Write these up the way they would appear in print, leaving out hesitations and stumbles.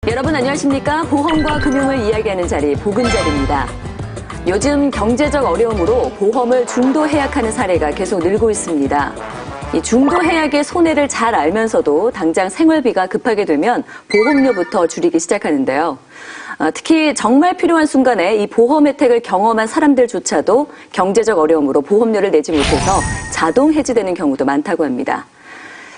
여러분 안녕하십니까? 보험과 금융을 이야기하는 자리 보금자리입니다. 요즘 경제적 어려움으로 보험을 중도 해약하는 사례가 계속 늘고 있습니다. 이 중도 해약의 손해를 잘 알면서도 당장 생활비가 급하게 되면 보험료부터 줄이기 시작하는데요. 특히 정말 필요한 순간에 이 보험 혜택을 경험한 사람들조차도 경제적 어려움으로 보험료를 내지 못해서 자동 해지되는 경우도 많다고 합니다.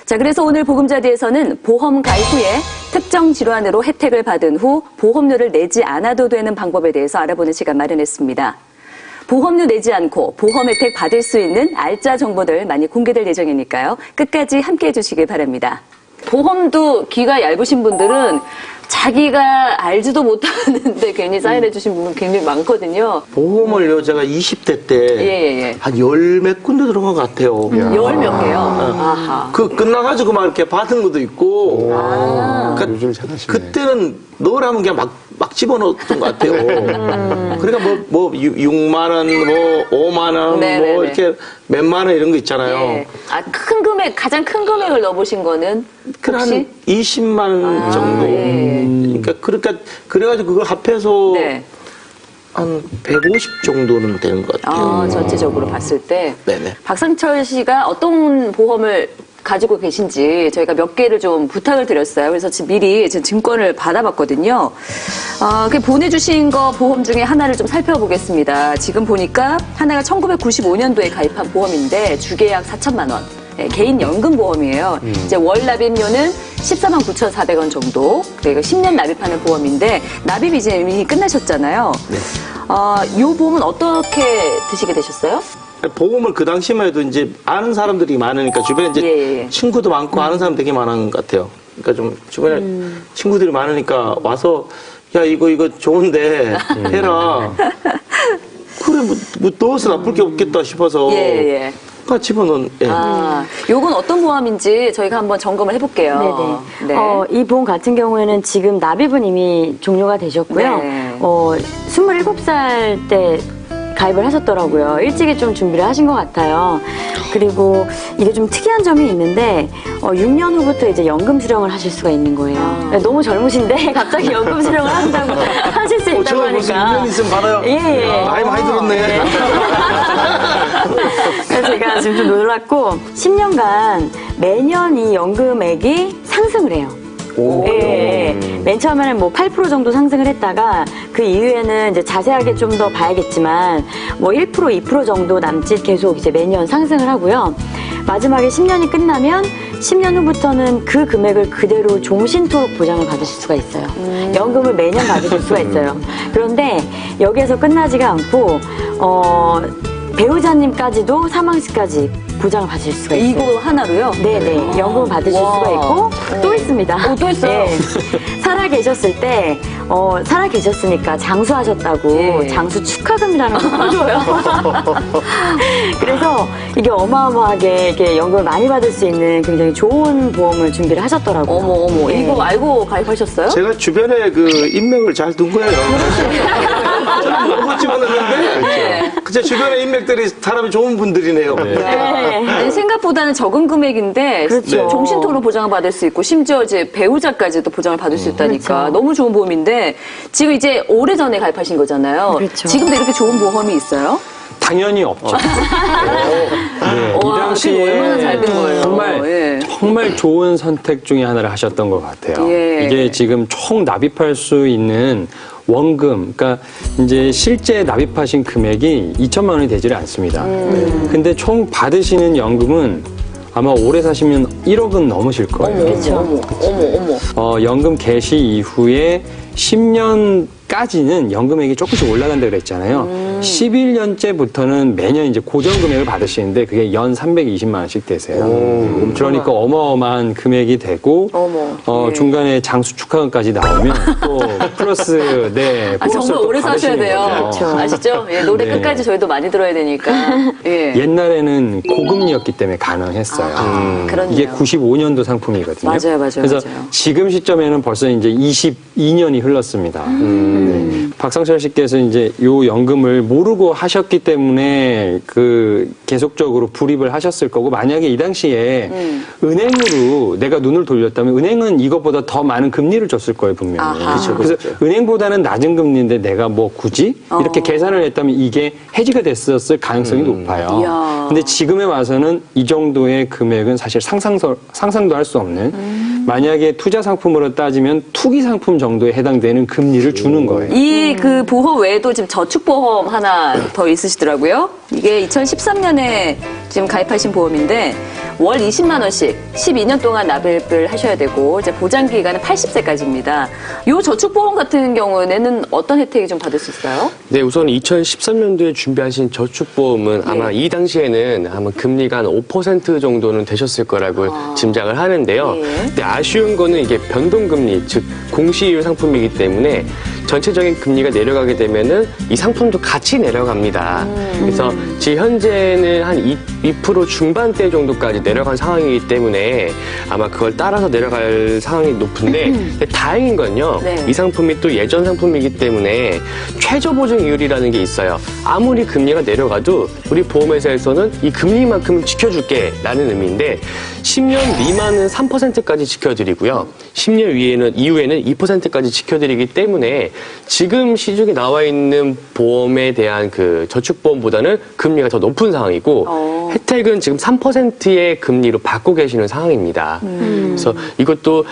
자, 그래서 오늘 보금자리에서는 보험 가입 후에 특정 질환으로 혜택을 받은 후 보험료를 내지 않아도 되는 방법에 대해서 알아보는 시간 마련했습니다. 보험료 내지 않고 보험 혜택 받을 수 있는 알짜 정보들 많이 공개될 예정이니까요. 끝까지 함께해 주시길 바랍니다. 보험도 귀가 얇으신 분들은 자기가 알지도 못하는데 괜히 사인해 주신 분은 굉장히 많거든요. 보험을요, 제가 20대 때 한 열 몇 군데 들어간 것 같아요. 열 몇 개요? 아하. 그 끝나가지고 막 이렇게 받은 것도 있고. 그러니까 요즘 잘하시네. 그때는 넣으라면 그냥 막 집어넣었던 것 같아요. 그러니까 뭐 6만 원, 뭐 5만 원, 네네네. 뭐 이렇게 몇만 원 이런 거 있잖아요. 예. 큰 금액, 가장 큰 금액을 넣어보신 거는 혹시? 한 20만 원 정도. 예. 그러니까 그래가지고 그걸 합해서 네. 한 150 정도는 되는 것 같아요. 전체적으로 봤을 때. 네네. 박상철 씨가 어떤 보험을 가지고 계신지 저희가 몇 개를 좀 부탁을 드렸어요. 그래서 지금 미리 증권을 받아봤거든요. 보내주신 거 보험 중에 하나를 좀 살펴보겠습니다. 지금 보니까 하나가 1995년도에 가입한 보험인데 주계약 4천만 원. 네, 개인 연금 보험이에요. 이제 월 납입료는 14만 9,400원 정도. 그리고 10년 납입하는 보험인데 납입이 이제 이미 끝나셨잖아요. 네. 이 보험은 어떻게 드시게 되셨어요? 보험을 그 당시만 해도 이제 아는 사람들이 많으니까 주변에 이제 친구도 많고 아는 사람 되게 많은 것 같아요. 그러니까 좀 주변에 친구들이 많으니까 와서 야 이거 좋은데 해라. 그래 뭐 넣어서 나쁠 게 없겠다 싶어서 집어넣은. 요건 어떤 보험인지 저희가 한번 점검을 해볼게요. 네네. 이 보험 같은 경우에는 지금 납입은 이미 종료가 되셨고요. 네. 27살 때 가입을 하셨더라고요. 일찍이 좀 준비를 하신 것 같아요. 그리고 이게 좀 특이한 점이 있는데 6년 후부터 이제 연금 수령을 하실 수가 있는 거예요. 너무 젊으신데 갑자기 연금 수령을 한다고 하실 수 있다고 제가 하니까. 무슨 2년 있으면 받아요. 나이 많이 들었네. 그래서 제가 지금 좀 놀랐고 10년간 매년 이 연금액이 상승을 해요. 맨 처음에는 뭐 8% 정도 상승을 했다가 그 이후에는 이제 자세하게 좀 더 봐야겠지만 뭐 1%, 2% 정도 남짓 계속 이제 매년 상승을 하고요. 마지막에 10년이 끝나면 10년 후부터는 그 금액을 그대로 종신토록 보장을 받으실 수가 있어요. 연금을 매년 받으실 수가 있어요. 그런데 여기에서 끝나지가 않고 배우자님까지도 사망 시까지 보장을 받으실 수가 있어요. 이거 하나로요? 네네. 연금을 받으실 수가 있고 또 있습니다. 또 있어요? 살아계셨을 때 살아계셨으니까 장수하셨다고 장수 축하금이라는 걸 줘요. 그래서 이게 어마어마하게 이게 연금을 많이 받을 수 있는 굉장히 좋은 보험을 준비를 하셨더라고요. 어머. 이거 알고 가입하셨어요? 제가 주변에 그 인맥을 잘 둔 거예요. 저는 너무 집어넣는데 제 주변에 인맥들이 사람이 좋은 분들이네요. 아니, 생각보다는 적은 금액인데 그렇죠. 종신토록 보장을 받을 수 있고 심지어 이제 배우자까지도 보장을 받을 수 있다니까 그렇죠. 너무 좋은 보험인데 지금 이제 오래전에 가입하신 거잖아요. 그렇죠. 지금도 이렇게 좋은 보험이 있어요? 당연히 없죠. 이 그게 당시에 얼마나 잘 된 거예요. 정말 좋은 선택 중에 하나를 하셨던 것 같아요. 이게 지금 총 납입할 수 있는 원금, 그러니까 이제 실제 납입하신 금액이 2천만 원이 되지를 않습니다. 근데 총 받으시는 연금은 아마 오래 사시면 1억은 넘으실 거예요. 어머. 연금 개시 이후에 10년까지는 연금액이 조금씩 올라간다고 그랬잖아요. 11년째부터는 매년 이제 고정 금액을 받으시는데 그게 연 320만 원씩 되세요. 그러니까 어마어마한 금액이 되고 중간에 장수 축하금까지 나오면 또 플러스 정말 오래 사셔야 돼요. 거죠. 아시죠? 노래 끝까지 저희도 많이 들어야 되니까. 옛날에는 고금리였기 때문에 가능했어요. 그렇네요. 이게 95년도 상품이거든요. 맞아요. 그래서 지금 시점에는 벌써 이제 22년이 흘렀습니다. 박상철 씨께서 이제 요 연금을 모르고 하셨기 때문에 그 계속적으로 불입을 하셨을 거고, 만약에 이 당시에 은행으로 내가 눈을 돌렸다면 은행은 이것보다 더 많은 금리를 줬을 거예요, 분명히. 그렇죠, 그래서 그렇죠. 은행보다는 낮은 금리인데 내가 뭐 굳이 이렇게 계산을 했다면 이게 해지가 됐었을 가능성이 높아요. 이야. 근데 지금에 와서는 이 정도의 금액은 사실 상상도 할 수 없는, 만약에 투자 상품으로 따지면 투기 상품 정도에 해당되는 금리를 주는 거예요. 이 그 보험 외에도 지금 저축보험 하나 더 있으시더라고요. 이게 2013년에 지금 가입하신 보험인데 월 20만 원씩 12년 동안 납입을 하셔야 되고, 이제 보장 기간은 80세까지입니다. 이 저축보험 같은 경우에는 어떤 혜택이 좀 받을 수 있어요? 네, 우선 2013년도에 준비하신 저축보험은 아마 이 당시에는 아마 금리가 한 5% 정도는 되셨을 거라고 짐작을 하는데요. 근데 아쉬운 거는 이게 변동금리, 즉 공시이율 상품이기 때문에 전체적인 금리가 내려가게 되면은 이 상품도 같이 내려갑니다. 그래서 지금 현재는 한 2% 중반대 정도까지 내려간 상황이기 때문에 아마 그걸 따라서 내려갈 상황이 높은데, 근데 다행인 건요. 네. 이 상품이 또 예전 상품이기 때문에 최저 보증 이율이라는 게 있어요. 아무리 금리가 내려가도 우리 보험회사에서는 이 금리만큼은 지켜줄게라는 의미인데, 10년 미만은 3%까지 지켜드리고요. 10년 이후에는 2%까지 지켜드리기 때문에 지금 시중에 나와 있는 보험에 대한 그 저축보험보다는 금리가 더 높은 상황이고, 혜택은 지금 3%의 금리로 받고 계시는 상황입니다. 그래서 이것도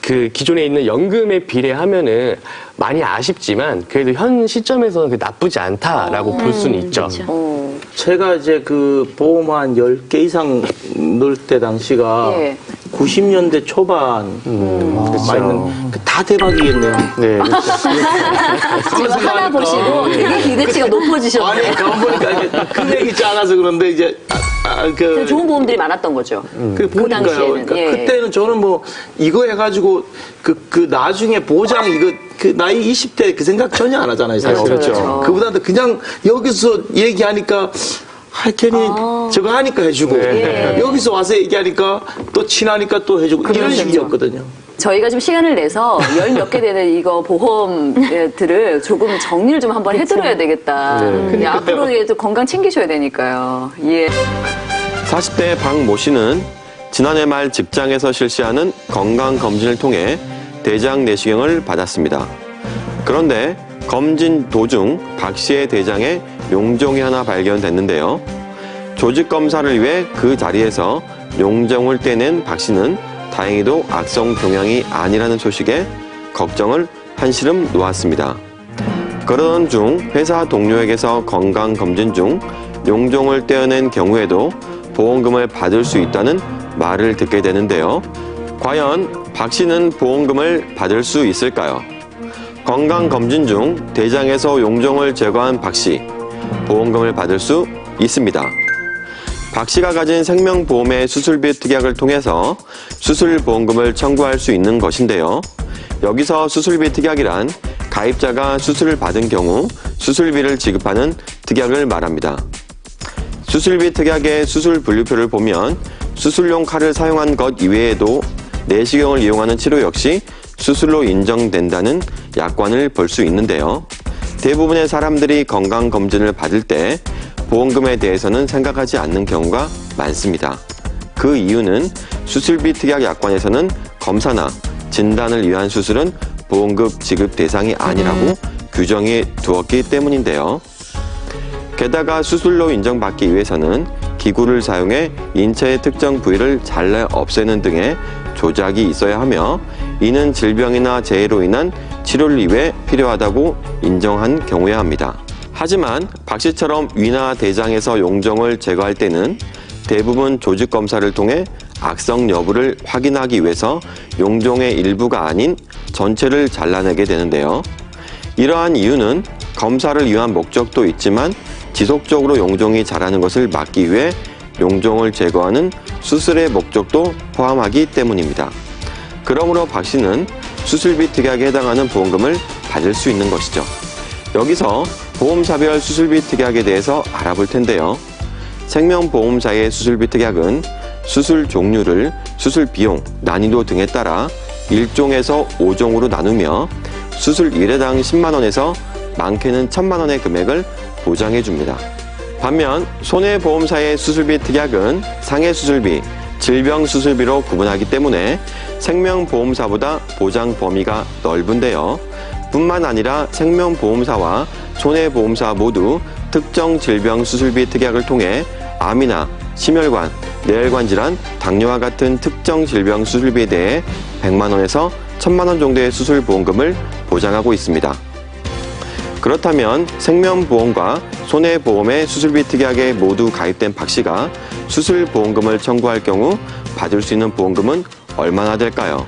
그 기존에 있는 연금에 비례하면은 많이 아쉽지만 그래도 현 시점에서는 나쁘지 않다라고 볼 수는 있죠. 제가 이제 그 보험 한 10개 이상 넣을 때 당시가 90년대 초반 맞는 다 대박이겠네요. 네. 지금 하나 보시고 되게 기대치가 높아지셨네요. 아니, 가만 보니까 이게 금액이 작아서 그런데 이제 좋은 보험들이 많았던 거죠. 그 보니까요. 당시에는. 그러니까 예. 그때는 저는 뭐 이거 해가지고 그 나중에 보장 이거 그 나이 20대 그 생각 전혀 안 하잖아요. 사실. 그렇죠. 그보다도 그냥 여기서 얘기하니까 괜히 저거 하니까 해주고 여기서 와서 얘기하니까 또 친하니까 또 해주고 이런 식이었거든요. 저희가 좀 시간을 내서 10몇 개 되는 이거 보험들을 조금 정리를 좀 한번 해드려야 되겠다. 앞으로 얘도 건강 챙기셔야 되니까요. 예. 40대 박모 씨는 지난해 말 직장에서 실시하는 건강검진을 통해 대장 내시경을 받았습니다. 그런데 검진 도중 박 씨의 대장에 용종이 하나 발견됐는데요. 조직검사를 위해 그 자리에서 용종을 떼낸 박 씨는 다행히도 악성 종양이 아니라는 소식에 걱정을 한시름 놓았습니다. 그러던 중 회사 동료에게서 건강검진 중 용종을 떼어낸 경우에도 보험금을 받을 수 있다는 말을 듣게 되는데요. 과연 박 씨는 보험금을 받을 수 있을까요? 건강검진 중 대장에서 용종을 제거한 박 씨, 보험금을 받을 수 있습니다. 박 씨가 가진 생명보험의 수술비 특약을 통해서 수술보험금을 청구할 수 있는 것인데요. 여기서 수술비 특약이란 가입자가 수술을 받은 경우 수술비를 지급하는 특약을 말합니다. 수술비 특약의 수술 분류표를 보면 수술용 칼을 사용한 것 이외에도 내시경을 이용하는 치료 역시 수술로 인정된다는 약관을 볼 수 있는데요. 대부분의 사람들이 건강검진을 받을 때 보험금에 대해서는 생각하지 않는 경우가 많습니다. 그 이유는 수술비 특약 약관에서는 검사나 진단을 위한 수술은 보험금 지급 대상이 아니라고 규정해 두었기 때문인데요. 게다가 수술로 인정받기 위해서는 기구를 사용해 인체의 특정 부위를 잘라 없애는 등의 조작이 있어야 하며, 이는 질병이나 재해로 인한 치료를 위해 필요하다고 인정한 경우여야 합니다. 하지만 박 씨처럼 위나 대장에서 용종을 제거할 때는 대부분 조직검사를 통해 악성 여부를 확인하기 위해서 용종의 일부가 아닌 전체를 잘라내게 되는데요. 이러한 이유는 검사를 위한 목적도 있지만 지속적으로 용종이 자라는 것을 막기 위해 용종을 제거하는 수술의 목적도 포함하기 때문입니다. 그러므로 박 씨는 수술비 특약에 해당하는 보험금을 받을 수 있는 것이죠. 여기서 보험사별 수술비 특약에 대해서 알아볼 텐데요. 생명보험사의 수술비 특약은 수술 종류를 수술 비용, 난이도 등에 따라 1종에서 5종으로 나누며 수술 1회당 10만 원에서 많게는 1,000만 원의 금액을 보장해 줍니다. 반면 손해보험사의 수술비 특약은 상해수술비, 질병수술비로 구분하기 때문에 생명보험사보다 보장 범위가 넓은데요. 뿐만 아니라 생명보험사와 손해보험사 모두 특정 질병 수술비 특약을 통해 암이나 심혈관, 뇌혈관 질환, 당뇨와 같은 특정 질병 수술비에 대해 100만 원에서 1,000만 원 정도의 수술보험금을 보장하고 있습니다. 그렇다면 생명보험과 손해보험의 수술비 특약에 모두 가입된 박 씨가 수술보험금을 청구할 경우 받을 수 있는 보험금은 얼마나 될까요?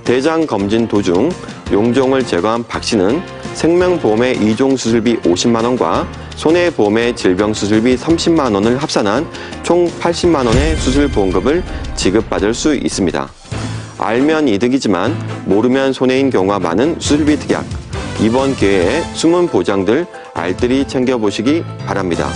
대장 검진 도중 용종을 제거한 박 씨는 생명보험의 2종 수술비 50만 원과 손해보험의 질병수술비 30만 원을 합산한 총 80만 원의 수술보험금을 지급받을 수 있습니다. 알면 이득이지만 모르면 손해인 경우가 많은 수술비 특약. 이번 기회에 숨은 보장들 알뜰히 챙겨보시기 바랍니다.